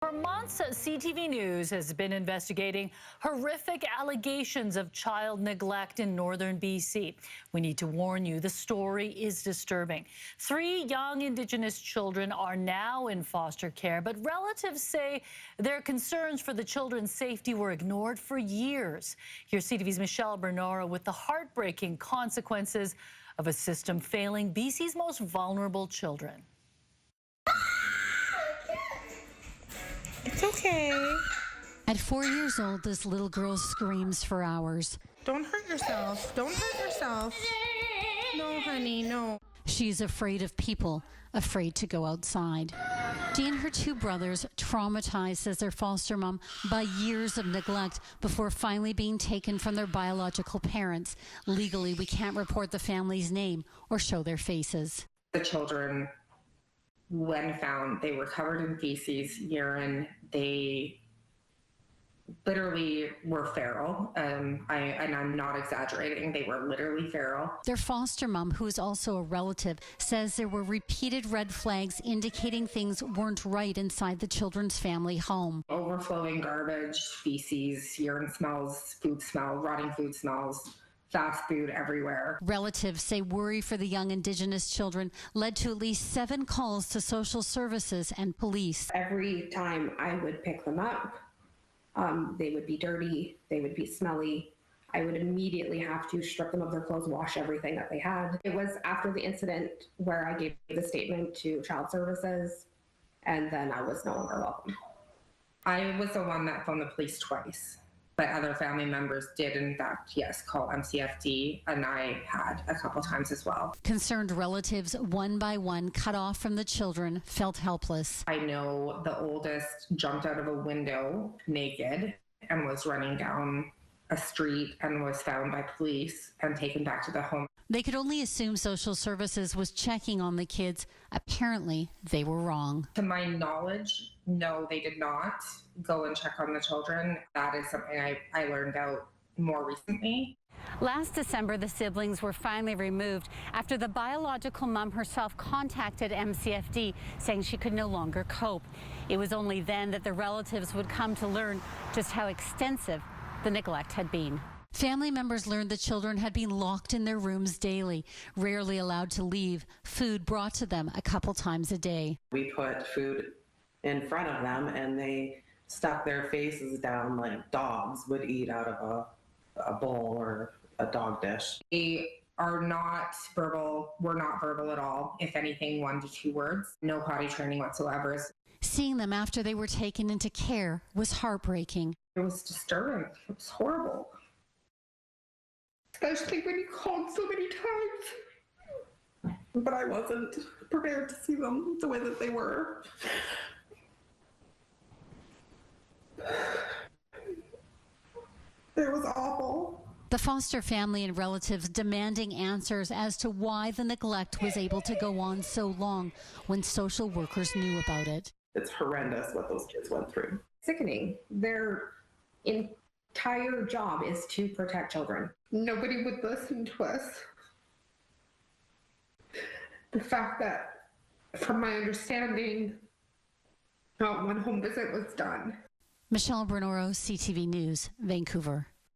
For months, CTV News has been investigating horrific allegations of child neglect in northern BC. We need to warn you, the story is disturbing. 3 young Indigenous children are now in foster care, but relatives say their concerns for the children's safety were ignored for years. Here's CTV's Michelle Bernora with the heartbreaking consequences of a system failing BC's most vulnerable children. It's okay. At 4 years old, this little girl screams for hours. Don't hurt yourself. Don't hurt yourself. No, honey, no. She's afraid of people, afraid to go outside. She and her 2 brothers traumatized as their foster mom by years of neglect before finally being taken from their biological parents. Legally, we can't report the family's name or show their faces. The children, when found, they were covered in feces, urine. They literally were feral. And I'm not exaggerating. They were literally feral. Their foster mom, who is also a relative, says there were repeated red flags indicating things weren't right inside the children's family home. Overflowing garbage, feces, urine smells, food smell, rotting food smells. Fast food everywhere. Relatives say worry for the young Indigenous children led to at least 7 calls to social services and police. Every time I would pick them up, they would be dirty, they would be smelly. I would immediately have to strip them of their clothes, wash everything that they had. It was after the incident where I gave the statement to child services, and then I was no longer welcome. I was the one that phoned the police twice. But other family members did, in fact, yes, call MCFD, and I had a couple times as well. Concerned relatives, one by one, cut off from the children, felt helpless. I know the oldest jumped out of a window naked and was running down a street and was found by police and taken back to the home. They could only assume social services was checking on the kids. Apparently, they were wrong. To my knowledge, no, they did not go and check on the children. That is something I learned out more recently. Last December, the siblings were finally removed after the biological mom herself contacted MCFD, saying she could no longer cope. It was only then that the relatives would come to learn just how extensive the neglect had been. Family members learned the children had been locked in their rooms daily, rarely allowed to leave, food brought to them a couple times a day. We put food in front of them and they stuck their faces down like dogs would eat out of a bowl or a dog dish. They are not verbal. We're not verbal at all. If anything, 1 to 2 words. No potty training whatsoever. Seeing them after they were taken into care was heartbreaking. It was disturbing. It was horrible. Especially when you called so many times. But I wasn't prepared to see them the way that they were. It was awful. The foster family and relatives demanding answers as to why the neglect was able to go on so long when social workers knew about it. It's horrendous what those kids went through. Sickening. Their entire job is to protect children. Nobody would listen to us. The fact that, from my understanding, not one home visit was done. Michelle Bernora, CTV News, Vancouver.